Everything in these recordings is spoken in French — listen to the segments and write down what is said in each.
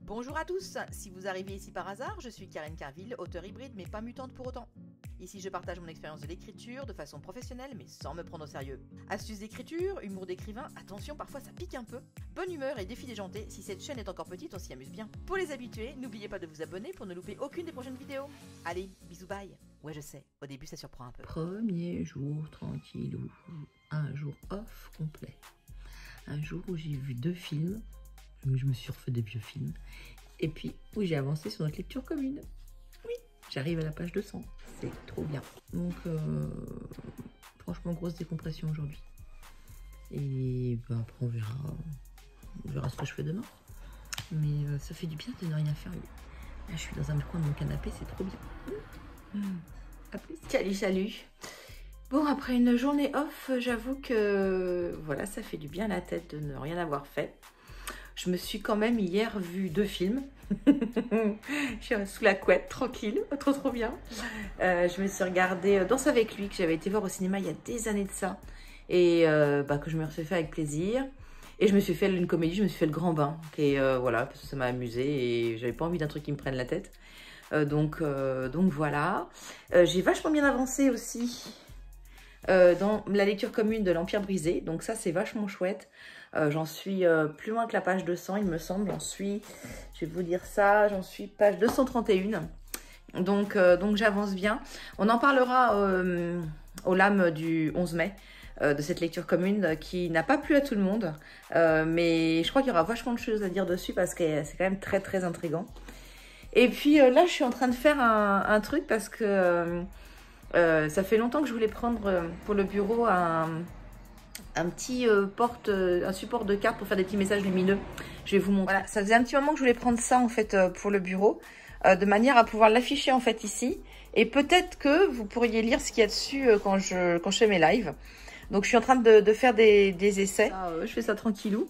Bonjour à tous, si vous arrivez ici par hasard, je suis Karine Carville, auteure hybride mais pas mutante pour autant. Ici je partage mon expérience de l'écriture de façon professionnelle mais sans me prendre au sérieux. Astuces d'écriture, humour d'écrivain, attention parfois ça pique un peu. Bonne humeur et défi déjanté, si cette chaîne est encore petite on s'y amuse bien. Pour les habitués, n'oubliez pas de vous abonner pour ne louper aucune des prochaines vidéos. Allez, bisous bye. Ouais je sais, au début ça surprend un peu. Premier jour tranquille, un jour off complet. Un jour où j'ai vu 2 films, où je me suis refait des vieux films, et puis où j'ai avancé sur notre lecture commune. Oui, j'arrive à la page 200, c'est trop bien. Donc, franchement, grosse décompression aujourd'hui. Et ben, après, on verra ce que je fais demain. Mais ça fait du bien de ne rien faire. Là, je suis dans un coin de mon canapé, c'est trop bien. À plus. Salut. Bon, après une journée off, j'avoue que voilà, ça fait du bien à la tête de ne rien avoir fait. Je me suis quand même hier vu 2 films. Je suis sous la couette, tranquille, trop bien. Je me suis regardé Danse avec lui, que j'avais été voir au cinéma il y a des années de ça. Et que je me suis fait avec plaisir. Et je me suis fait une comédie, je me suis fait Le Grand Bain. Et voilà, parce que ça m'a amusé et j'avais pas envie d'un truc qui me prenne la tête. Donc voilà. J'ai vachement bien avancé aussi dans la lecture commune de l'Empire brisé. Donc ça, c'est vachement chouette. J'en suis plus loin que la page 200, il me semble. Je vais vous dire ça, j'en suis page 231. Donc j'avance bien. On en parlera au LAM du 11 mai de cette lecture commune qui n'a pas plu à tout le monde. Mais je crois qu'il y aura vachement de choses à dire dessus parce que c'est quand même très intriguant. Et puis là, je suis en train de faire un truc parce que ça fait longtemps que je voulais prendre pour le bureau un petit un support de carte pour faire des petits messages lumineux. Je vais vous montrer. Voilà, ça faisait un petit moment que je voulais prendre ça en fait pour le bureau, de manière à pouvoir l'afficher en fait ici. Et peut-être que vous pourriez lire ce qu'il y a dessus quand je fais mes lives. Donc je suis en train de faire des essais. Je fais ça tranquillou.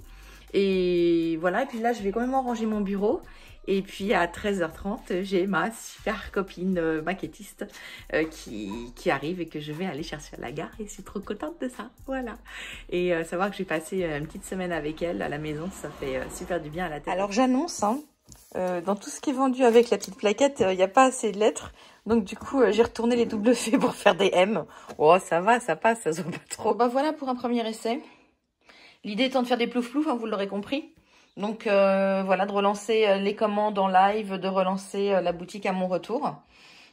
Et voilà, et puis là je vais quand même ranger mon bureau. Et puis à 13h30, j'ai ma super copine maquettiste qui arrive et que je vais aller chercher à la gare. Et je suis trop contente de ça, voilà. Et savoir que j'ai passé une petite semaine avec elle à la maison, ça fait super du bien à la tête. Alors j'annonce, hein, dans tout ce qui est vendu avec la petite plaquette, il n'y a pas assez de lettres. Donc du coup, j'ai retourné les doubles faits pour faire des M. Oh, ça va, ça passe, ça se voit pas trop. Bon, bah voilà pour un premier essai. L'idée étant de faire des plouf-plouf, hein, vous l'aurez compris. Donc voilà, de relancer les commandes en live, de relancer la boutique à mon retour.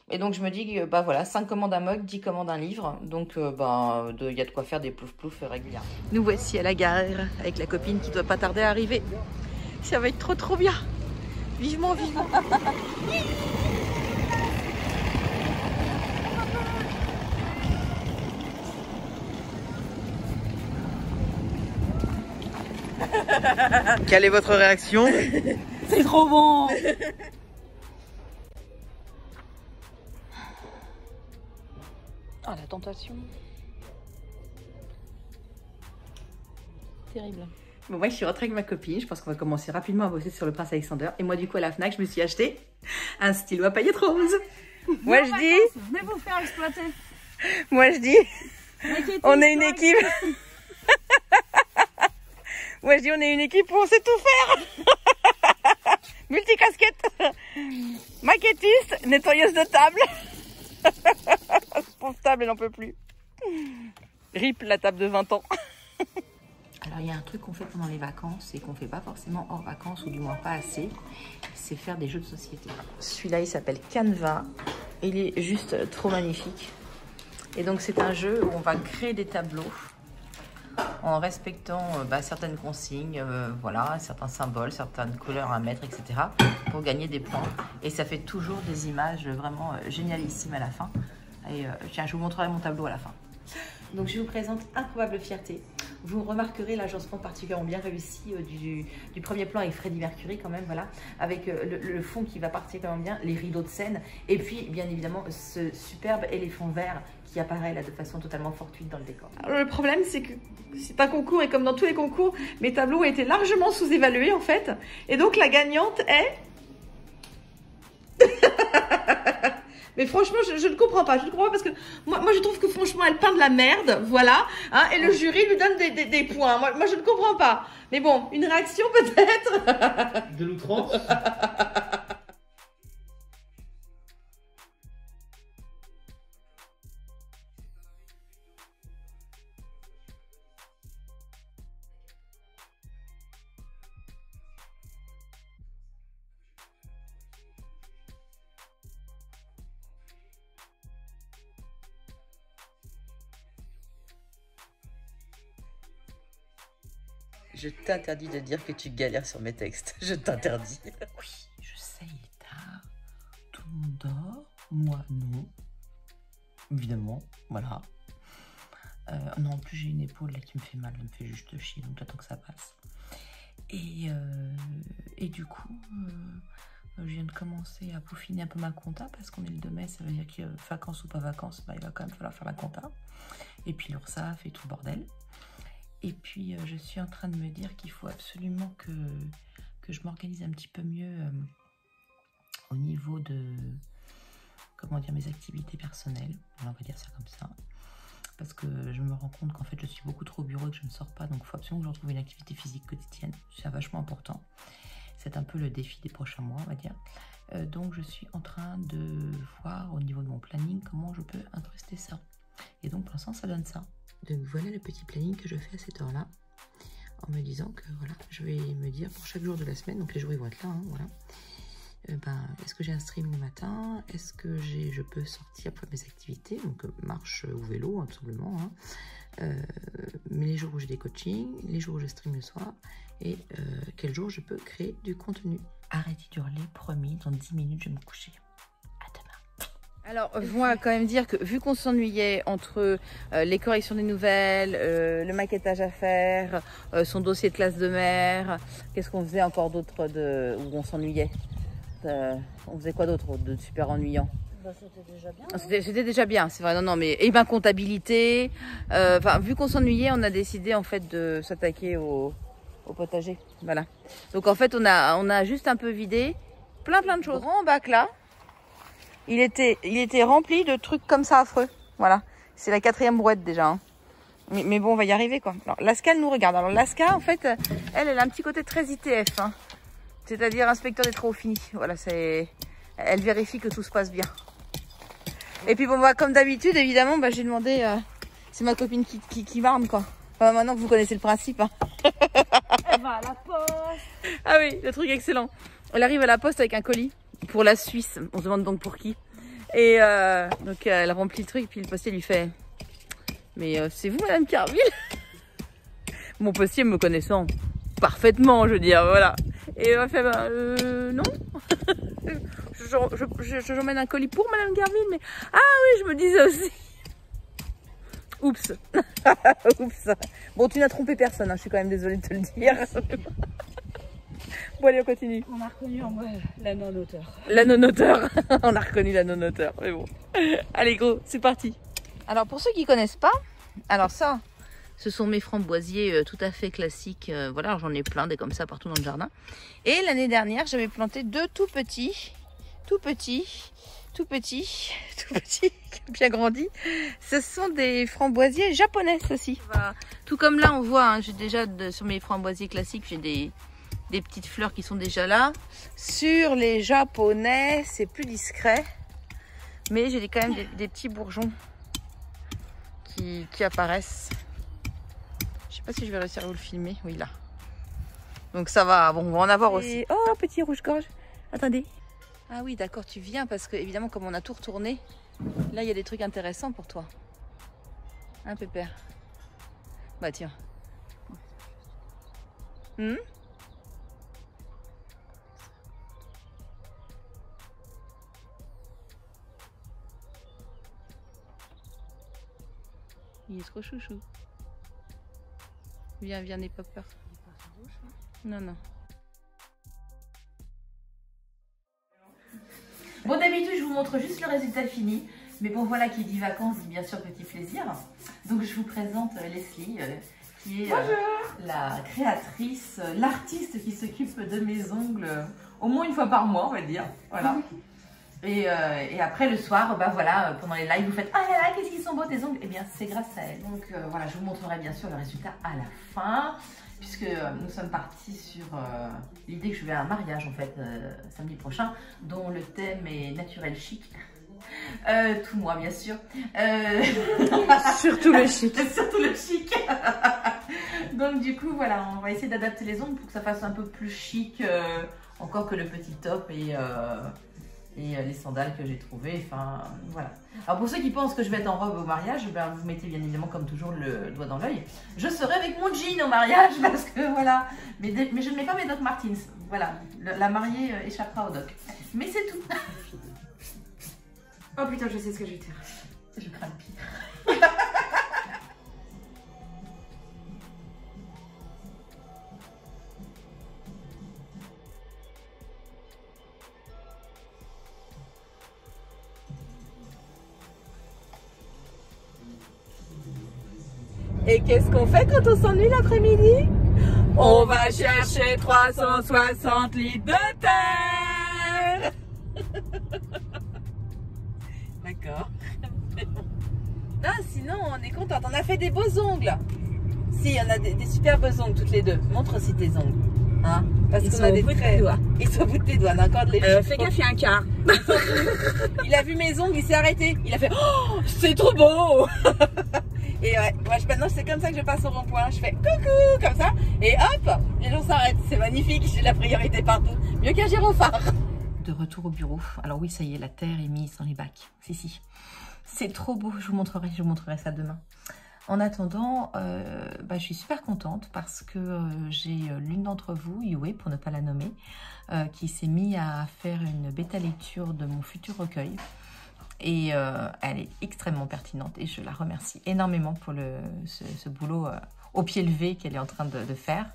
Et donc je me dis, bah voilà, 5 commandes un mug, 10 commandes un livre. Donc il y a de quoi faire des plouf-plouf régulièrement. Nous voici à la gare avec la copine qui doit pas tarder à arriver. Ça va être trop bien. Vivement. Quelle est votre réaction? C'est trop bon. Ah, la tentation. Terrible. Bon, moi, je suis rentrée avec ma copine. Je pense qu'on va commencer rapidement à bosser sur le Prince Alexander. Et moi, du coup, à la Fnac, je me suis acheté un stylo à paillettes roses. Moi, je dis... Venez vous faire exploiter. Moi, je dis... On est une équipe. Moi, je dis, on est une équipe où on sait tout faire. Multicasquette. Maquettiste, nettoyeuse de table. Pauvre table, elle n'en peut plus. RIP, la table de 20 ans. Alors, il y a un truc qu'on fait pendant les vacances et qu'on ne fait pas forcément hors vacances, ou du moins pas assez, c'est faire des jeux de société. Celui-là, il s'appelle Canva. Il est juste trop magnifique. Et donc, c'est un jeu où on va créer des tableaux en respectant certaines consignes, voilà, certains symboles, certaines couleurs à mettre, etc. pour gagner des points. Et ça fait toujours des images vraiment génialissimes à la fin. Et tiens, je vous montrerai mon tableau à la fin. Donc je vous présente Improbable Fierté. Vous remarquerez l'agencement particulièrement bien réussi du premier plan avec Freddie Mercury quand même, voilà, avec le fond qui va particulièrement bien, les rideaux de scène, et puis bien évidemment ce superbe éléphant vert qui apparaît là de façon totalement fortuite dans le décor. Alors, le problème c'est que c'est un concours et comme dans tous les concours, mes tableaux ont été largement sous-évalués en fait, et donc la gagnante est... Mais franchement, je ne comprends pas. Je ne comprends pas parce que moi, je trouve que franchement, elle peint de la merde. Voilà. Hein, et le jury lui donne des points. Moi, je ne comprends pas. Mais bon, une réaction peut-être. De l'outrance. Je t'interdis de dire que tu galères sur mes textes. Je t'interdis. Oui, je sais, il est tard. Tout le monde dort. Moi, non. Évidemment, voilà. Non, en plus, j'ai une épaule là qui me fait mal. Elle me fait juste chier, donc j'attends que ça passe. Et du coup, je viens de commencer à peaufiner un peu ma compta parce qu'on est le 2 mai, ça veut dire que vacances ou pas vacances, bah, il va quand même falloir faire la compta. Et puis l'URSSAF et tout le bordel. Et puis, je suis en train de me dire qu'il faut absolument que je m'organise un petit peu mieux au niveau de, comment dire, mes activités personnelles. On va dire ça comme ça. Parce que je me rends compte qu'en fait, je suis beaucoup trop au bureau et que je ne sors pas. Donc, il faut absolument que je retrouve une activité physique quotidienne. C'est vachement important. C'est un peu le défi des prochains mois, on va dire. Donc, je suis en train de voir au niveau de mon planning comment je peux incruster ça. Et donc, pour l'instant, ça donne ça. Donc voilà le petit planning que je fais à cette heure-là, en me disant que voilà, je vais me dire pour chaque jour de la semaine, donc les jours ils vont être là, hein, voilà. Est-ce que j'ai un stream le matin? Est-ce que je peux sortir pour mes activités, donc marche ou vélo, hein, tout simplement. Hein. Mais les jours où j'ai des coachings, les jours où je stream le soir, et quel jour je peux créer du contenu. Arrêtez d'hurler, promis, dans 10 minutes je vais me coucher. Alors, moi, quand même dire que vu qu'on s'ennuyait entre les corrections des nouvelles, le maquettage à faire, son dossier de classe de mère, qu'est-ce qu'on faisait encore d'autre où on s'ennuyait? On faisait quoi d'autre de super ennuyant? Bah, c'était déjà bien. C'était déjà bien, c'est vrai. Non, mais et ben comptabilité. Vu qu'on s'ennuyait, on a décidé en fait de s'attaquer au potager. Voilà. Donc en fait, on a juste un peu vidé plein de choses. Grand bac là. Il était rempli de trucs comme ça affreux. Voilà. C'est la 4e brouette déjà. Hein. Mais bon, on va y arriver quoi. Alors, Laska, elle nous regarde. Alors, Laska, en fait, elle a un petit côté très ITF. Hein. C'est-à-dire inspecteur des travaux finis. Voilà, elle vérifie que tout se passe bien. Et puis, bon, bah, comme d'habitude, évidemment, bah, j'ai demandé. C'est ma copine qui m'arme quoi. Enfin, maintenant que vous connaissez le principe. Hein. Elle va à la poste. Ah oui, le truc excellent. Elle arrive à la poste avec un colis. Pour la Suisse, on se demande donc pour qui. Et donc elle remplit le truc, puis le postier lui fait « Mais c'est vous, Madame Carville ?» Mon postier me connaissant parfaitement, je veux dire, voilà. Et elle fait « Non, j'emmène un colis pour Madame Carville, mais ah oui, je me disais aussi. » Oups. Oups. Bon, tu n'as trompé personne, hein, je suis quand même désolée de te le dire. Bon, allez, on continue. On a reconnu en moi la non-auteur. La non-auteur. On a reconnu la non-auteur, mais bon. Allez, gros, c'est parti. Alors, pour ceux qui ne connaissent pas, alors ça, ce sont mes framboisiers tout à fait classiques. Voilà, j'en ai plein, des comme ça partout dans le jardin. Et l'année dernière, j'avais planté 2 tout petits, bien grandis. Ce sont des framboisiers japonais, ceci. Tout comme là, on voit, hein, j'ai déjà sur mes framboisiers classiques, j'ai des petites fleurs qui sont déjà là. Sur les japonais, c'est plus discret. Mais j'ai quand même des petits bourgeons qui apparaissent. Je sais pas si je vais réussir à vous le filmer. Oui, là. Donc ça va. Bon, on va en avoir aussi. Oh, petit rouge-gorge. Attendez. Ah oui, d'accord, tu viens parce que, évidemment, comme on a tout retourné, là, il y a des trucs intéressants pour toi. Hein, Pépère? Bah, tiens. Il est trop chouchou. Viens, n'aie pas peur. Non. Bon, d'habitude, je vous montre juste le résultat fini. Mais bon, voilà, qui dit vacances, dit bien sûr petit plaisir. Donc, je vous présente Leslie, qui est la créatrice, l'artiste qui s'occupe de mes ongles au moins une fois par mois, on va dire. Voilà. Et après le soir, bah voilà, pendant les lives, vous faites ah là là, qu'est-ce qu'ils sont beaux tes ongles. Eh bien, c'est grâce à elle. Donc voilà, je vous montrerai bien sûr le résultat à la fin, puisque nous sommes partis sur l'idée que je vais à un mariage en fait samedi prochain, dont le thème est naturel chic. Tout moi bien sûr. Surtout le chic. Surtout le chic. Donc du coup voilà, on va essayer d'adapter les ongles pour que ça fasse un peu plus chic, encore que le petit top et les sandales que j'ai trouvées, enfin voilà. Alors pour ceux qui pensent que je vais être en robe au mariage, ben, vous mettez bien évidemment comme toujours le doigt dans l'œil. Je serai avec mon jean au mariage parce que voilà, mais je ne mets pas mes Doc Martens, voilà, la mariée échappera au Doc. Mais c'est tout. Oh putain, je sais ce que je vais dire. Je crains le pire. Et qu'est-ce qu'on fait quand on s'ennuie l'après-midi? On va chercher 360 litres de terre. D'accord. Non, sinon on est contente. On a fait des beaux ongles. Si, on a des super beaux ongles toutes les deux. Montre aussi tes ongles. Hein? Parce qu'on a des traits. Ils sont au bout de tes doigts. On a encore de les Fais gaffe, il y a un quart. Il a vu mes ongles, il s'est arrêté. Il a fait oh, c'est trop beau. Et ouais, moi maintenant c'est comme ça que je passe au rond-point. Je fais coucou comme ça et hop, les gens s'arrêtent. C'est magnifique, j'ai la priorité partout. Mieux qu'un gyrophare. De retour au bureau. Alors oui, ça y est, la terre est mise dans les bacs. Si. C'est trop beau, je vous montrerai ça demain. En attendant, je suis super contente parce que j'ai l'une d'entre vous, Yue, pour ne pas la nommer, qui s'est mise à faire une bêta lecture de mon futur recueil. Et elle est extrêmement pertinente et je la remercie énormément pour ce boulot au pied levé qu'elle est en train de faire.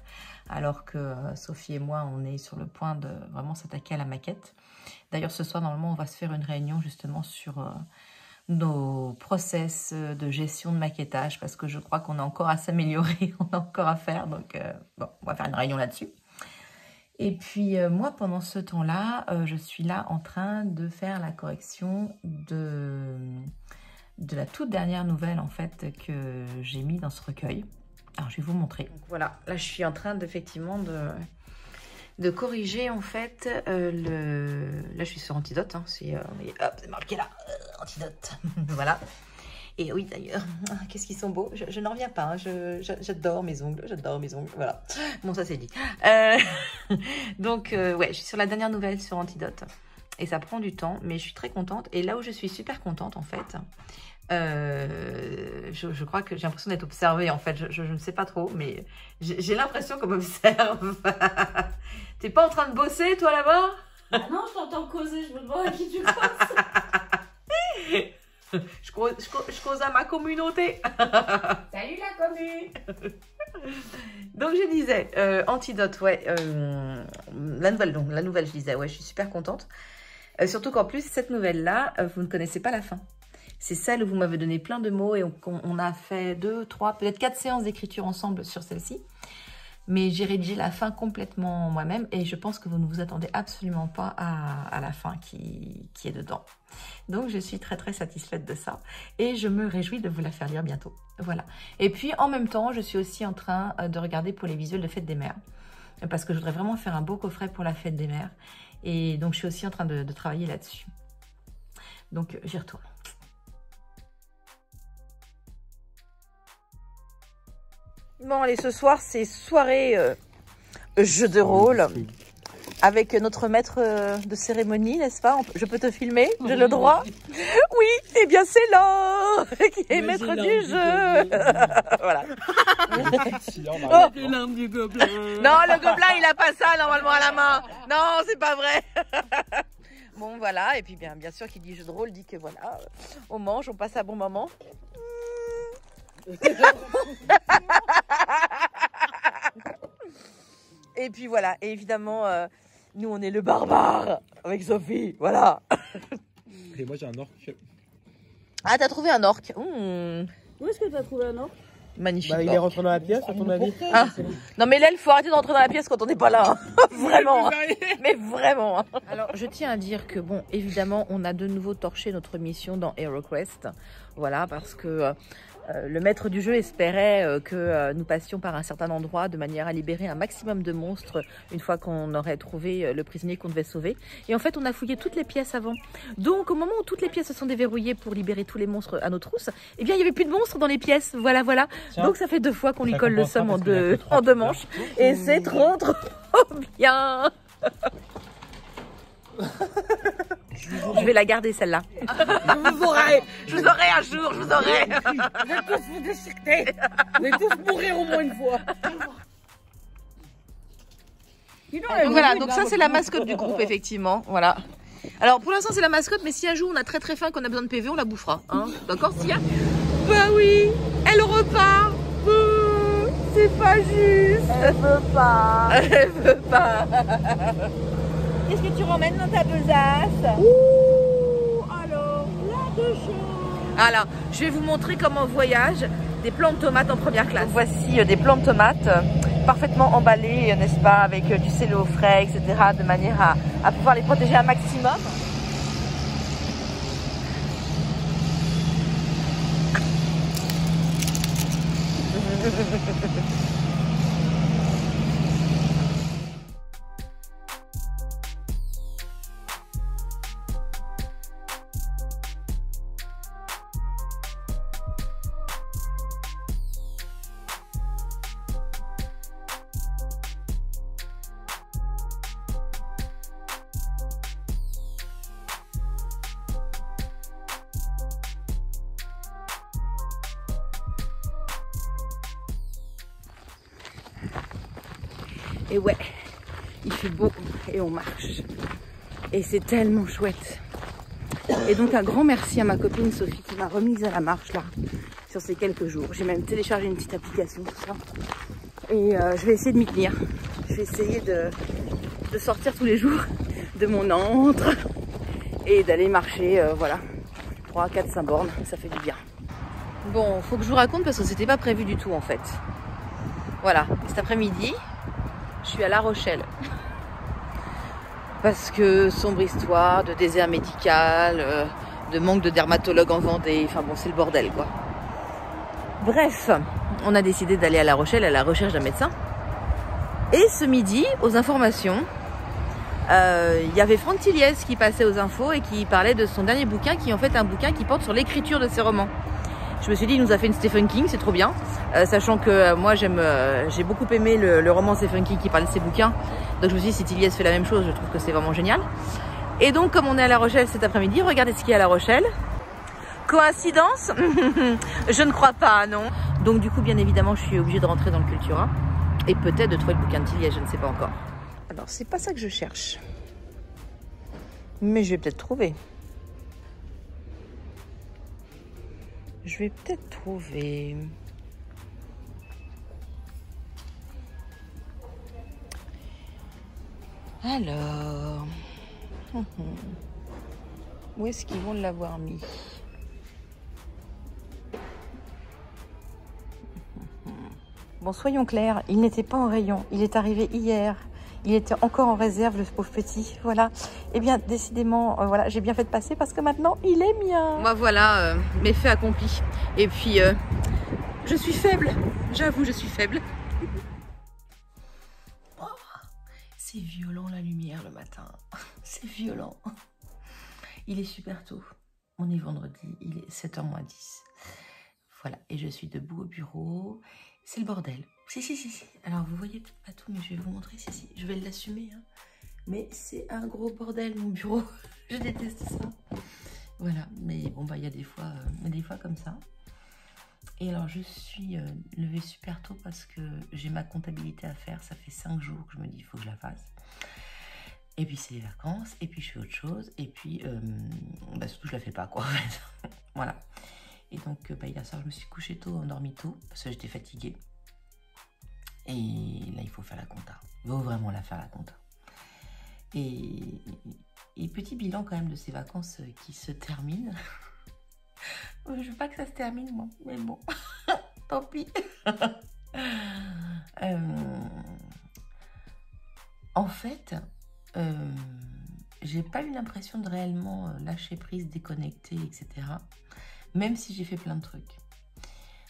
Alors que Sophie et moi, on est sur le point de vraiment s'attaquer à la maquette. D'ailleurs, ce soir, normalement, on va se faire une réunion justement sur nos process de gestion de maquettage parce que je crois qu'on a encore à s'améliorer, on a encore à faire. Donc, bon, on va faire une réunion là-dessus. Et puis, moi, pendant ce temps-là, je suis là en train de faire la correction de la toute dernière nouvelle, en fait, que j'ai mis dans ce recueil. Alors, je vais vous montrer. Donc, voilà, là, je suis en train effectivement de corriger, en fait, Là, je suis sur Antidote, hein, hop, c'est marqué là, Antidote, voilà. Et oui, d'ailleurs, qu'est-ce qu'ils sont beaux. Je n'en reviens pas, hein. J'adore mes ongles, voilà. Bon, ça c'est dit. Donc, ouais, je suis sur la dernière nouvelle sur Antidote. Et ça prend du temps, mais je suis très contente. Et là où je suis super contente, en fait, je crois que j'ai l'impression d'être observée, en fait. Je ne sais pas trop, mais j'ai l'impression qu'on m'observe. T'es pas en train de bosser, toi, là-bas? Ah non, je t'entends causer, je me demande à qui tu penses. Je cause à ma communauté. Salut la commu. Donc je disais, Antidote, ouais, la nouvelle, je disais, ouais, je suis super contente. Surtout qu'en plus, cette nouvelle-là, vous ne connaissez pas la fin. C'est celle où vous m'avez donné plein de mots et on a fait 2, 3, peut-être 4 séances d'écriture ensemble sur celle-ci. Mais j'ai rédigé la fin complètement moi-même et je pense que vous ne vous attendez absolument pas à la fin qui est dedans. Donc je suis très très satisfaite de ça et je me réjouis de vous la faire lire bientôt. Voilà. Et puis en même temps, je suis aussi en train de regarder pour les visuels de Fête des Mères parce que je voudrais vraiment faire un beau coffret pour la Fête des Mères et donc je suis aussi en train de travailler là-dessus. Donc j'y retourne. Bon, allez, ce soir, c'est soirée jeu de rôle avec notre maître de cérémonie, n'est-ce pas? Je peux te filmer? J'ai le droit? Oui, eh bien, c'est Laure qui est maître du jeu. Voilà. Oh. L'arme du gobelin. Non, le gobelin, il a pas ça normalement à la main. Non, c'est pas vrai. Bon, voilà. Et puis, bien sûr, qui dit jeu de rôle dit que voilà, on mange, on passe un bon moment. Et puis voilà, et évidemment, nous on est le barbare avec Sophie, voilà. Et moi j'ai un orque. Ah, t'as trouvé un orque. Où est-ce que t'as trouvé un orque? Magnifique. Bah, il est rentré dans la pièce, à ton avis. Ah. Non mais là, il faut arrêter de rentrer dans la pièce quand on n'est pas là. Hein. Vraiment. Hein. Mais vraiment. Hein. Alors, je tiens à dire que, bon, évidemment, on a de nouveau torché notre mission dans HeroQuest. Voilà, parce que le maître du jeu espérait que nous passions par un certain endroit de manière à libérer un maximum de monstres une fois qu'on aurait trouvé le prisonnier qu'on devait sauver. Et en fait, on a fouillé toutes les pièces avant. Donc, au moment où toutes les pièces se sont déverrouillées pour libérer tous les monstres à nos trousses, eh bien, il n'y avait plus de monstres dans les pièces. Voilà, voilà. Tiens. Donc, ça fait 2 fois qu'on lui colle le somme en deux manches. Et c'est trop bien. Je vais la garder celle-là. Je vous aurai un jour, je vous aurai. Vous allez tous vous déchiqueter. Vous allez tous mourir au moins une fois. Donc voilà, donc ça c'est la mascotte du groupe effectivement, voilà. Alors pour l'instant c'est la mascotte, mais si un jour on a très très faim, qu'on a besoin de PV, on la bouffera, hein. D'accord, Sia? Bah oui, elle repart. C'est pas juste. Elle veut pas. Elle veut pas. Qu'est-ce que tu ramènes dans ta besace? Ouh, alors, là de choses. Alors, je vais vous montrer comment on voyage des plants de tomates en première classe. Voici des plants de tomates parfaitement emballés, n'est-ce pas, avec du cello frais, etc., de manière à pouvoir les protéger un maximum. Et ouais, il fait beau et on marche. Et c'est tellement chouette. Et donc un grand merci à ma copine Sophie qui m'a remise à la marche là, sur ces quelques jours. J'ai même téléchargé une petite application, tout ça. Et je vais essayer de m'y tenir. Je vais essayer de sortir tous les jours de mon antre et d'aller marcher, voilà, 3, 4, 5 bornes, ça fait du bien. Bon, faut que je vous raconte parce que c'était pas prévu du tout en fait. Voilà, cet après-midi, je suis à La Rochelle. Parce que sombre histoire de désert médical, de manque de dermatologue en Vendée, enfin bon, c'est le bordel quoi. Bref, on a décidé d'aller à La Rochelle à la recherche d'un médecin. Et ce midi, aux informations, il y avait Franck Tilliez qui passait aux infos et qui parlait de son dernier bouquin, qui est en fait un bouquin qui porte sur l'écriture de ses romans. Je me suis dit, il nous a fait une Stephen King, c'est trop bien. Sachant que moi, j'ai beaucoup aimé le roman Stephen King qui parlait de ses bouquins. Donc je me suis dit, si Tilliez fait la même chose, je trouve que c'est vraiment génial. Et donc, comme on est à La Rochelle cet après-midi, regardez ce qu'il y a à La Rochelle. Coïncidence? Je ne crois pas, non. Donc du coup, bien évidemment, je suis obligée de rentrer dans le Cultura. Et peut-être de trouver le bouquin de Tilliez, je ne sais pas encore. Alors, c'est pas ça que je cherche. Mais je vais peut-être trouver. Je vais peut-être trouver... Alors... Où est-ce qu'ils vont l'avoir mis? Bon, soyons clairs, il n'était pas en rayon. Il est arrivé hier. Il était encore en réserve, le pauvre petit. Voilà. Eh bien, décidément, voilà, j'ai bien fait de passer parce que maintenant, il est mien. Moi, voilà, mes faits accomplis. Et puis, je suis faible. J'avoue, je suis faible. Oh, c'est violent, la lumière, le matin. C'est violent. Il est super tôt. On est vendredi, il est 7h moins 10. Voilà, et je suis debout au bureau. C'est le bordel. Si. Alors, vous voyez peut-être pas tout, mais je vais vous montrer. Si. Je vais l'assumer. Hein. Mais c'est un gros bordel, mon bureau. Je déteste ça. Voilà. Mais bon, bah, il y a des fois comme ça. Et alors, je suis levée super tôt parce que j'ai ma comptabilité à faire. Ça fait 5 jours que je me dis, il faut que je la fasse. Et puis, c'est les vacances. Et puis, je fais autre chose. Et puis, bah, surtout, je la fais pas, quoi, en fait. Voilà. Et donc, bah, hier soir, je me suis couchée tôt, endormie tôt, parce que j'étais fatiguée. Et là, il faut faire la compta. Il faut vraiment la faire, la compta. Et petit bilan quand même de ces vacances qui se terminent. Je veux pas que ça se termine, moi, mais bon. tant pis. En fait, j'ai pas eu l'impression de réellement lâcher prise, déconnecter, etc. Même si j'ai fait plein de trucs.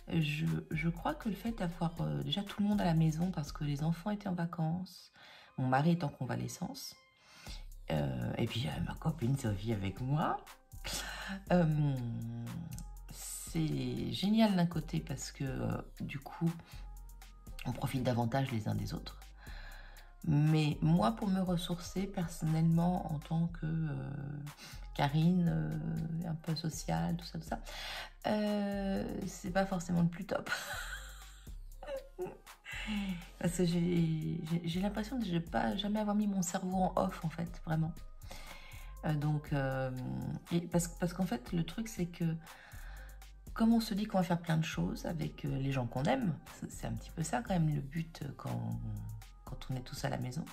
Je crois que le fait d'avoir déjà tout le monde à la maison parce que les enfants étaient en vacances, mon mari est en convalescence, et puis ma copine Sophie avec moi, c'est génial d'un côté parce que du coup, on profite davantage les uns des autres. Mais moi, pour me ressourcer personnellement en tant que Karine, un peu sociale, tout ça, c'est pas forcément le plus top. Parce que j'ai l'impression de ne pas jamais avoir mis mon cerveau en off, en fait, vraiment. Parce qu'en fait, le truc, c'est que comme on se dit qu'on va faire plein de choses avec les gens qu'on aime, c'est un petit peu ça quand même le but quand on est tous à la maison,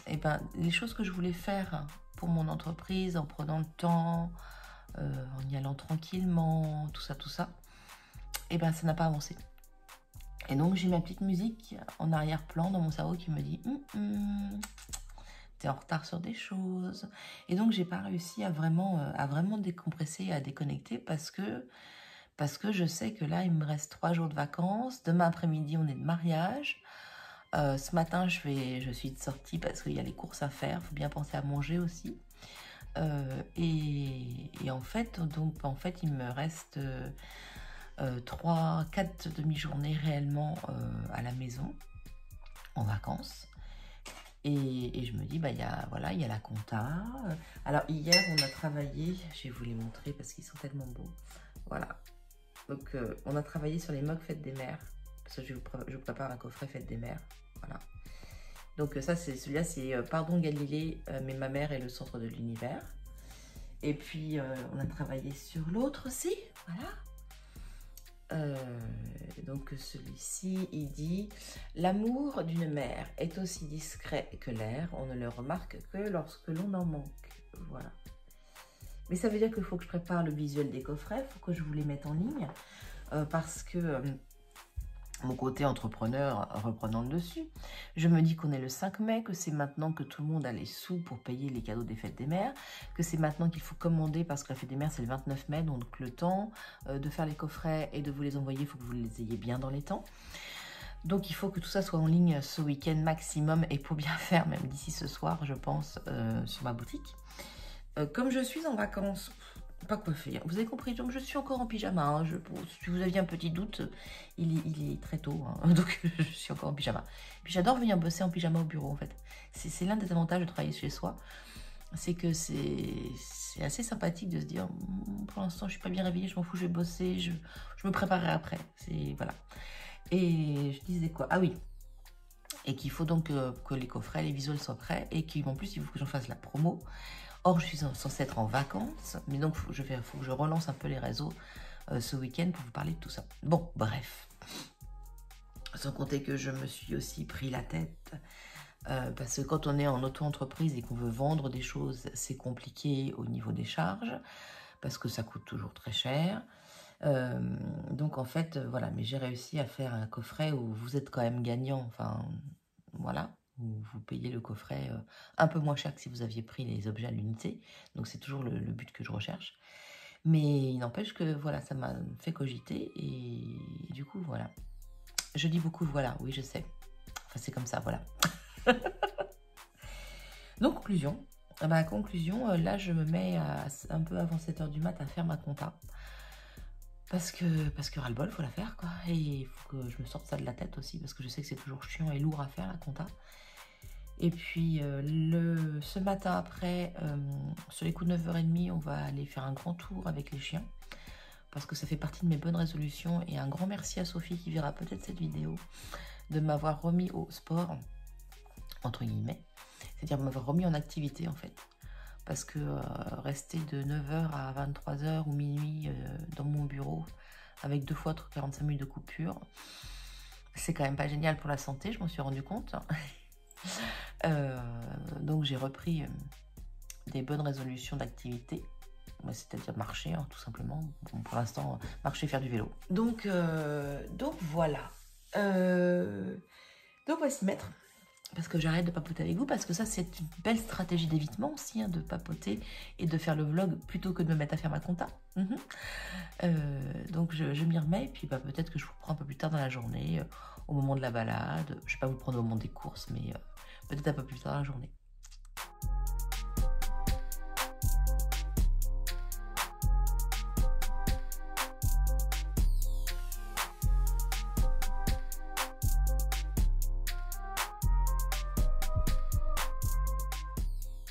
et ben, les choses que je voulais faire pour mon entreprise, en prenant le temps, en y allant tranquillement, tout ça, et ben ça n'a pas avancé. Et donc j'ai ma petite musique en arrière-plan dans mon cerveau qui me dit t'es en retard sur des choses. Et donc j'ai pas réussi à vraiment décompresser, à déconnecter parce que je sais que là il me reste 3 jours de vacances. Demain après-midi on est de mariage. Ce matin je suis de sortie parce qu'il y a les courses à faire. Faut bien penser à manger aussi. Et en fait il me reste 3-4 demi-journées réellement à la maison en vacances. Et je me dis, bah, il y a la compta. Alors, hier, on a travaillé, je vais vous les montrer parce qu'ils sont tellement beaux. Voilà. Donc, on a travaillé sur les mugs Fête des Mères. Parce que je prépare un coffret Fête des Mères. Voilà. Donc, celui-là, c'est Pardon Galilée, mais ma mère est le centre de l'univers. Et puis, on a travaillé sur l'autre aussi. Voilà. Donc celui-ci, il dit « L'amour d'une mère est aussi discret que l'air, on ne le remarque que lorsque l'on en manque. » Voilà. Mais ça veut dire qu'il faut que je prépare le visuel des coffrets, il faut que je vous les mette en ligne, parce que mon côté entrepreneur reprenant le dessus, je me dis qu'on est le 5 mai, que c'est maintenant que tout le monde a les sous pour payer les cadeaux des fêtes des mères, que c'est maintenant qu'il faut commander parce que la fête des mères c'est le 29 mai, donc le temps de faire les coffrets et de vous les envoyer, il faut que vous les ayez bien dans les temps. Donc il faut que tout ça soit en ligne ce week-end maximum et pour bien faire, même d'ici ce soir je pense, sur ma boutique. Comme je suis en vacances, pas coiffée, vous avez compris, donc je suis encore en pyjama, hein. Si vous aviez un petit doute, il est très tôt, hein, donc je suis encore en pyjama. Puis j'adore venir bosser en pyjama au bureau en fait, c'est l'un des avantages de travailler chez soi, c'est que c'est assez sympathique de se dire, pour l'instant je suis pas bien réveillée, je m'en fous, je vais bosser, je me préparerai après, voilà. Et je disais quoi, ah oui, et qu'il faut donc que les coffrets, les visuels soient prêts, et qu'en plus il faut que j'en fasse la promo. Or, je suis censée être en vacances, mais donc il faut que je relance un peu les réseaux ce week-end pour vous parler de tout ça. Bon, bref. Sans compter que je me suis aussi pris la tête, parce que quand on est en auto-entreprise et qu'on veut vendre des choses, c'est compliqué au niveau des charges, parce que ça coûte toujours très cher. Donc en fait, voilà, mais j'ai réussi à faire un coffret où vous êtes quand même gagnant, enfin, voilà. Vous payez le coffret un peu moins cher que si vous aviez pris les objets à l'unité. Donc c'est toujours le but que je recherche. Mais il n'empêche que voilà, ça m'a fait cogiter. Et du coup, voilà. Je dis beaucoup voilà, oui je sais. Enfin c'est comme ça, voilà. Donc conclusion. Là je me mets un peu avant 7 h du mat à faire ma compta. Parce que ras-le-bol, il faut la faire quoi. Et il faut que je me sorte ça de la tête aussi. Parce que je sais que c'est toujours chiant et lourd à faire la compta. Et puis ce matin après, sur les coups de 9 h 30, on va aller faire un grand tour avec les chiens. Parce que ça fait partie de mes bonnes résolutions. Et un grand merci à Sophie qui verra peut-être cette vidéo, de m'avoir remis au sport, entre guillemets. C'est-à-dire m'avoir remis en activité en fait. Parce que rester de 9 h à 23 h ou minuit dans mon bureau, avec 2 fois 45 minutes de coupure, c'est quand même pas génial pour la santé, je m'en suis rendu compte. Donc j'ai repris des bonnes résolutions d'activité c'est-à-dire marcher, hein, tout simplement. Bon, pour l'instant, marcher, faire du vélo. Donc voilà. Donc on va s'y mettre. Parce que j'arrête de papoter avec vous, parce que ça, c'est une belle stratégie d'évitement aussi, hein, de papoter et de faire le vlog plutôt que de me mettre à faire ma compta. Donc je m'y remets, et puis bah, peut-être que je vous reprends un peu plus tard dans la journée, au moment de la balade. Je ne vais pas vous le prendre au moment des courses, mais peut-être un peu plus tard dans la journée.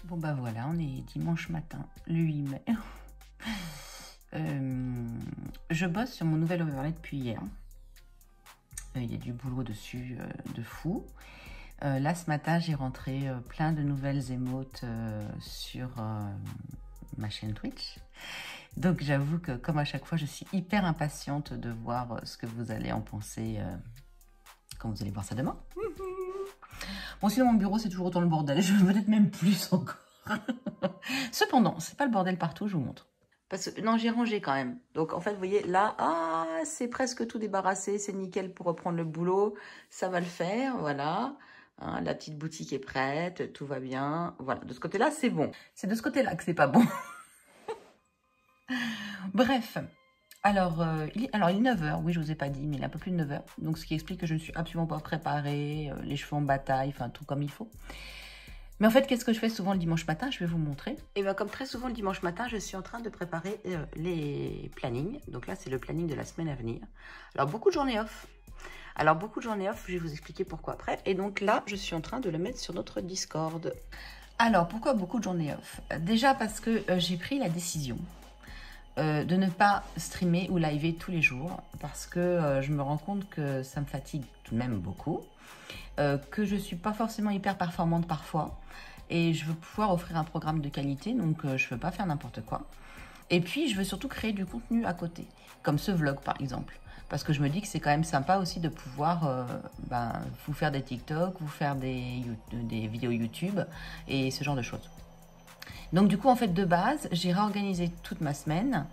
Bon bah voilà, on est dimanche matin, le 8 mai. Je bosse sur mon nouvel overlay depuis hier. Il y a du boulot dessus de fou. Là ce matin, j'ai rentré plein de nouvelles émotes sur ma chaîne Twitch. Donc j'avoue que comme à chaque fois, je suis hyper impatiente de voir ce que vous allez en penser quand vous allez voir ça demain. Bon, sinon, mon bureau, c'est toujours autant le bordel. Je veux peut-être même plus encore. Cependant, c'est pas le bordel partout, je vous montre. Parce que, non, j'ai rangé quand même. Donc, en fait, vous voyez, là, c'est presque tout débarrassé. C'est nickel pour reprendre le boulot. Ça va le faire, voilà. Hein, la petite boutique est prête, tout va bien. Voilà, de ce côté-là, c'est bon. C'est de ce côté-là que c'est pas bon. Bref. Alors, il est 9h, oui, je vous ai pas dit, mais il est un peu plus de 9h. Donc, ce qui explique que je ne suis absolument pas préparée, les cheveux en bataille, enfin, tout comme il faut. Mais en fait, qu'est-ce que je fais souvent le dimanche matin? Je vais vous montrer. Et bien, comme très souvent le dimanche matin, je suis en train de préparer les plannings. Donc là, c'est le planning de la semaine à venir. Alors, beaucoup de journées off. Je vais vous expliquer pourquoi après. Et donc là, je suis en train de le mettre sur notre Discord. Alors, pourquoi beaucoup de journées off? Déjà parce que j'ai pris la décision de ne pas streamer ou liver tous les jours parce que je me rends compte que ça me fatigue tout de même beaucoup, que je ne suis pas forcément hyper performante parfois et je veux pouvoir offrir un programme de qualité, donc je ne veux pas faire n'importe quoi. Et puis, je veux surtout créer du contenu à côté, comme ce vlog par exemple, parce que je me dis que c'est quand même sympa aussi de pouvoir vous faire des TikTok, vous faire des vidéos YouTube et ce genre de choses. Donc du coup, en fait, de base, j'ai réorganisé toute ma semaine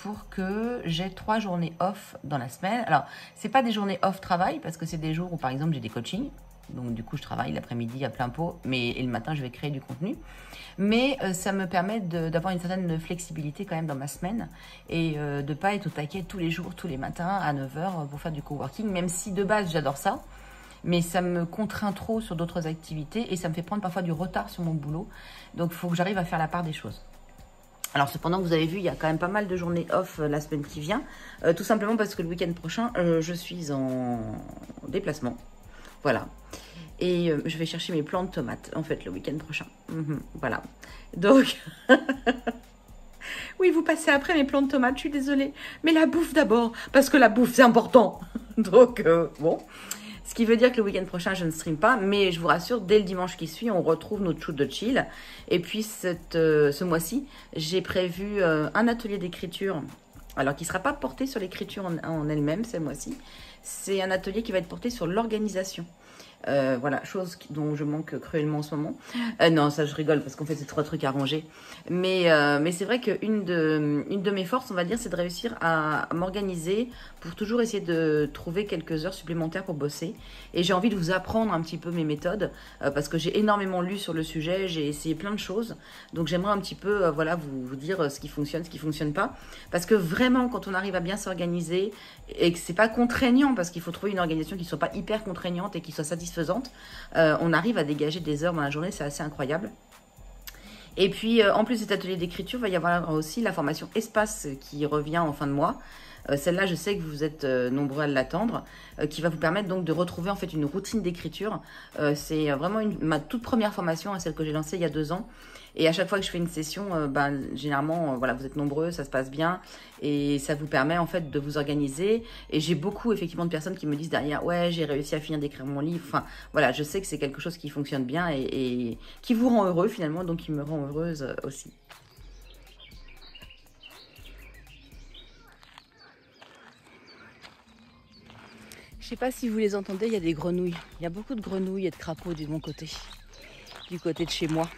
pour que j'ai 3 journées off dans la semaine. Alors, c'est pas des journées off travail, parce que c'est des jours où, par exemple, j'ai des coachings. Donc du coup, je travaille l'après-midi à plein pot, et le matin, je vais créer du contenu. Mais ça me permet d'avoir une certaine flexibilité quand même dans ma semaine et de ne pas être au taquet tous les jours, tous les matins à 9h pour faire du coworking, même si de base, j'adore ça. Mais ça me contraint trop sur d'autres activités et ça me fait prendre parfois du retard sur mon boulot. Donc, il faut que j'arrive à faire la part des choses. Alors, cependant, vous avez vu, il y a quand même pas mal de journées off la semaine qui vient. Tout simplement parce que le week-end prochain, je suis en déplacement. Voilà. Et je vais chercher mes plants de tomates, en fait, le week-end prochain. Voilà. Donc... Oui, vous passez après mes plants de tomates, je suis désolée. Mais la bouffe d'abord, parce que la bouffe, c'est important. Donc, bon... Ce qui veut dire que le week-end prochain, je ne stream pas. Mais je vous rassure, dès le dimanche qui suit, on retrouve notre shoot de chill. Et puis, ce mois-ci, j'ai prévu un atelier d'écriture. Alors, qui ne sera pas porté sur l'écriture en elle-même, ce mois-ci. C'est un atelier qui va être porté sur l'organisation. Voilà, chose dont je manque cruellement en ce moment. Non, ça je rigole parce qu'en fait c'est 3 trucs à ranger. Mais c'est vrai qu'une de mes forces, on va dire, c'est de réussir à m'organiser pour toujours essayer de trouver quelques heures supplémentaires pour bosser. Et j'ai envie de vous apprendre un petit peu mes méthodes parce que j'ai énormément lu sur le sujet, j'ai essayé plein de choses. Donc j'aimerais un petit peu voilà, vous dire ce qui fonctionne pas. Parce que vraiment, quand on arrive à bien s'organiser et que c'est pas contraignant, parce qu'il faut trouver une organisation qui soit pas hyper contraignante et qui soit satisfaisante, on arrive à dégager des heures dans la journée, c'est assez incroyable. Et puis, en plus de cet atelier d'écriture, il va y avoir aussi la formation Espace qui revient en fin de mois. Celle-là, je sais que vous êtes nombreux à l'attendre, qui va vous permettre donc de retrouver en fait une routine d'écriture. C'est vraiment ma toute première formation, celle que j'ai lancée il y a 2 ans. Et à chaque fois que je fais une session, généralement, voilà, vous êtes nombreux, ça se passe bien. Et ça vous permet en fait de vous organiser. Et j'ai beaucoup effectivement de personnes qui me disent derrière, ouais, j'ai réussi à finir d'écrire mon livre. Enfin, voilà, je sais que c'est quelque chose qui fonctionne bien et qui vous rend heureux finalement, donc qui me rend heureuse aussi. Je sais pas si vous les entendez, il y a des grenouilles. Il y a beaucoup de grenouilles et de crapauds de mon côté, du côté de chez moi.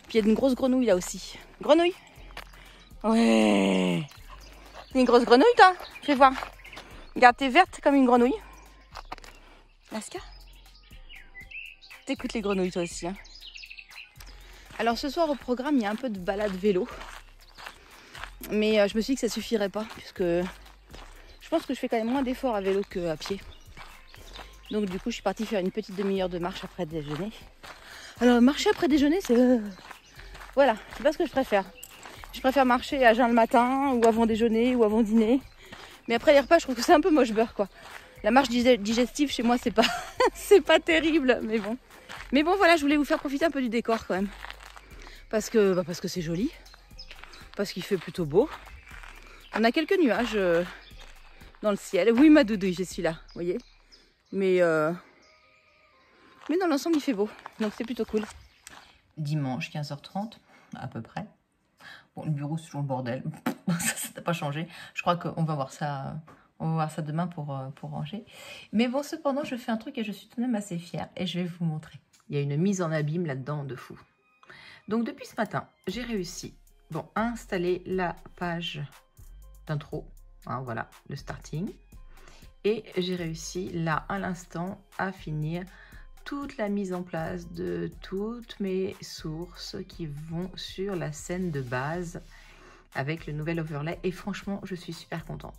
Puis il y a une grosse grenouille là aussi. Grenouille! Ouais. T'es une grosse grenouille, toi. Fais voir. Regarde, t'es verte comme une grenouille. Laska, t'écoutes les grenouilles, toi aussi. Hein. Alors, ce soir, au programme, il y a un peu de balade vélo. Mais je me suis dit que ça suffirait pas, puisque je pense que je fais quand même moins d'efforts à vélo qu'à pied. Donc, du coup, je suis partie faire une petite demi-heure de marche après déjeuner. Alors, marcher après déjeuner, c'est... Voilà, c'est pas ce que je préfère. Je préfère marcher à jeun le matin, ou avant déjeuner, ou avant dîner. Mais après les repas, je trouve que c'est un peu moche beurre, quoi. La marche digestive, chez moi, c'est pas... c'est pas terrible, mais bon. Mais bon, voilà, je voulais vous faire profiter un peu du décor, quand même. Parce que c'est joli. Parce qu'il fait plutôt beau. On a quelques nuages dans le ciel. Oui, ma doudouille, je suis là, vous voyez. Mais dans l'ensemble, il fait beau. Donc, c'est plutôt cool. Dimanche, 15h30, à peu près. Bon, le bureau, c'est toujours le bordel. Ça n'a pas changé. Je crois qu'on va voir ça... On va voir ça demain pour ranger. Mais bon, cependant, je fais un truc et je suis tout de même assez fière. Et je vais vous montrer. Il y a une mise en abîme là-dedans de fou. Donc, depuis ce matin, j'ai réussi à installer la page d'intro. Hein, voilà, le starting. Et j'ai réussi, là, à l'instant, à finir toute la mise en place de toutes mes sources qui vont sur la scène de base avec le nouvel overlay. Et franchement, je suis super contente.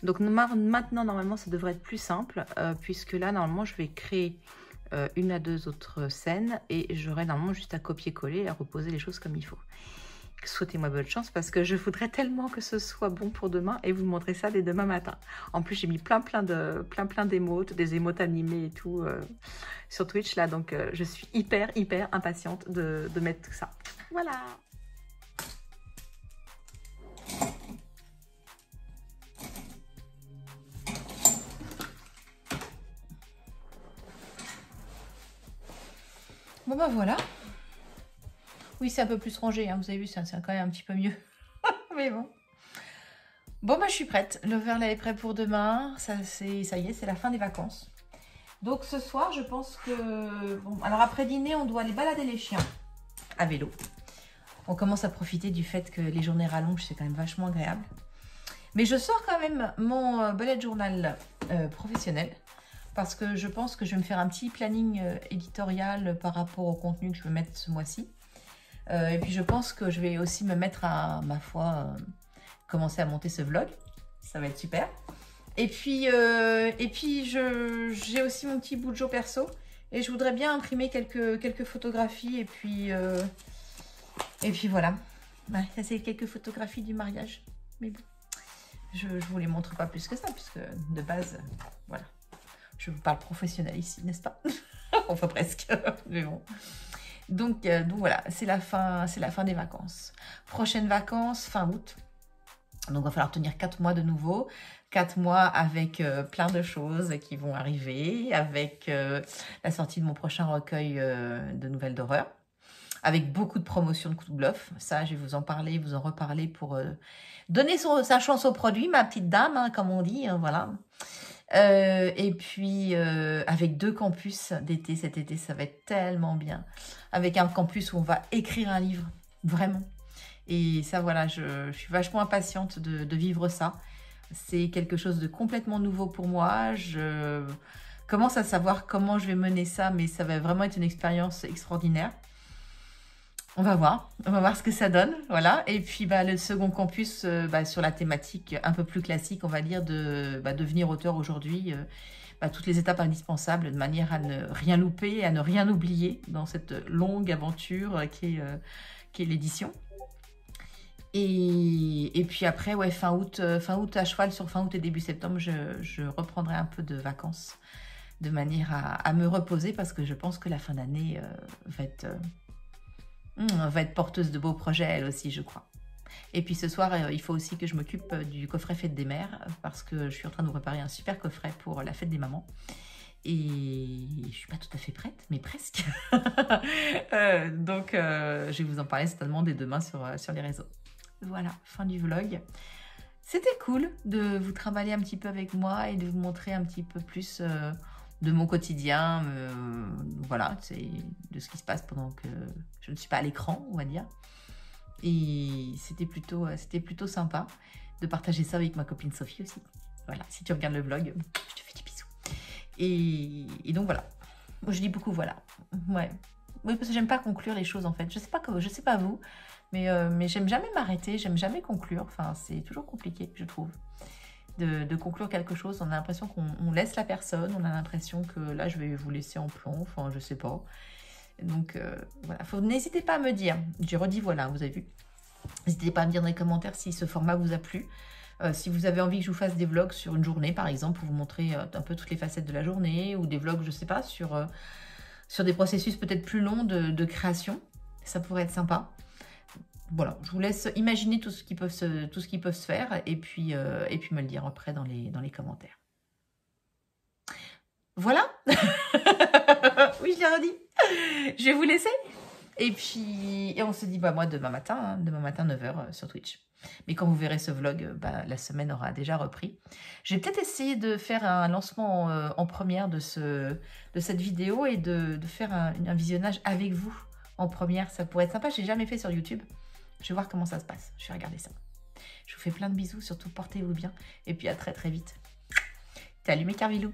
Donc maintenant, normalement, ça devrait être plus simple, puisque là, normalement, je vais créer une à deux autres scènes et j'aurai normalement juste à copier-coller et à reposer les choses comme il faut. Souhaitez-moi bonne chance parce que je voudrais tellement que ce soit bon pour demain et vous montrer ça dès demain matin. En plus, j'ai mis plein d'émotes, des émotes animées et tout sur Twitch là, donc je suis hyper impatiente de mettre tout ça. Voilà. Bon ben voilà. Oui, c'est un peu plus rangé, hein. Vous avez vu, c'est quand même un petit peu mieux. Mais bon. Bon ben je suis prête. L'overlay est prêt pour demain. Ça y est, c'est la fin des vacances. Donc ce soir, je pense que... Bon, alors après dîner, on doit aller balader les chiens à vélo. On commence à profiter du fait que les journées rallongent, c'est quand même vachement agréable. Mais je sors quand même mon bullet journal professionnel. Parce que je pense que je vais me faire un petit planning éditorial par rapport au contenu que je veux mettre ce mois-ci. Et puis je pense que je vais aussi me mettre à, ma foi, commencer à monter ce vlog. Ça va être super. Et puis j'ai aussi mon petit bout de jour perso. Et je voudrais bien imprimer quelques photographies. Et puis voilà. Ouais, ça c'est quelques photographies du mariage. Mais bon, je vous les montre pas plus que ça. Puisque de base, voilà. Je vous parle professionnel ici, n'est-ce pas? Enfin presque, mais bon. Donc voilà, c'est la fin des vacances. Prochaines vacances, fin août. Donc il va falloir tenir 4 mois de nouveau. 4 mois avec plein de choses qui vont arriver. Avec la sortie de mon prochain recueil de nouvelles d'horreur. Avec beaucoup de promotions de coups de bluff. Ça, je vais vous en parler, vous en reparler pour donner sa chance au produit, ma petite dame, hein, comme on dit, hein, voilà. Et puis avec 2 campus d'été, cet été ça va être tellement bien, avec un campus où on va écrire un livre, vraiment, et ça voilà, je suis vachement impatiente de vivre ça. C'est quelque chose de complètement nouveau pour moi, je commence à savoir comment je vais mener ça, mais ça va vraiment être une expérience extraordinaire. On va voir ce que ça donne, voilà. Et puis le second campus sur la thématique un peu plus classique, on va dire, de devenir auteur aujourd'hui, toutes les étapes indispensables de manière à ne rien louper, à ne rien oublier dans cette longue aventure qui est l'édition. Et puis après, ouais, fin août à cheval sur fin août et début septembre, je reprendrai un peu de vacances de manière à me reposer parce que je pense que la fin d'année va être porteuse de beaux projets, elle aussi, je crois. Et puis ce soir, il faut aussi que je m'occupe du coffret Fête des Mères, parce que je suis en train de vous préparer un super coffret pour la Fête des Mamans. Et je ne suis pas tout à fait prête, mais presque. Donc, je vais vous en parler certainement dès demain sur les réseaux. Voilà, fin du vlog. C'était cool de vous trimballer un petit peu avec moi et de vous montrer un petit peu plus... de mon quotidien, voilà, c'est de ce qui se passe pendant que je ne suis pas à l'écran, on va dire. Et c'était plutôt sympa de partager ça avec ma copine Sophie aussi. Voilà, si tu regardes le vlog, je te fais des bisous. Et donc voilà, moi je dis beaucoup voilà. Ouais. Oui, parce que j'aime pas conclure les choses en fait. Je sais pas vous, mais j'aime jamais m'arrêter, j'aime jamais conclure. Enfin, c'est toujours compliqué, je trouve, de conclure quelque chose. On a l'impression qu'on laisse la personne, on a l'impression que là, je vais vous laisser en plan. Enfin, je sais pas. Donc, voilà. N'hésitez pas à me dire. J'ai redit voilà, vous avez vu. N'hésitez pas à me dire dans les commentaires si ce format vous a plu. Si vous avez envie que je vous fasse des vlogs sur une journée, par exemple, pour vous montrer un peu toutes les facettes de la journée, ou des vlogs, je sais pas, sur des processus peut-être plus longs de création, ça pourrait être sympa. Voilà, je vous laisse imaginer tout ce qui peut se faire, et puis me le dire après dans les commentaires. Voilà. Oui, je l'ai redit. Je vais vous laisser. Et on se dit, moi, demain matin 9h sur Twitch. Mais quand vous verrez ce vlog, la semaine aura déjà repris. Je vais peut-être essayer de faire un lancement en première de cette vidéo et de faire un visionnage avec vous en première. Ça pourrait être sympa, je n'ai jamais fait sur YouTube. Je vais voir comment ça se passe. Je vais regarder ça. Je vous fais plein de bisous, surtout portez-vous bien. Et puis à très très vite. Salut mes carvilous.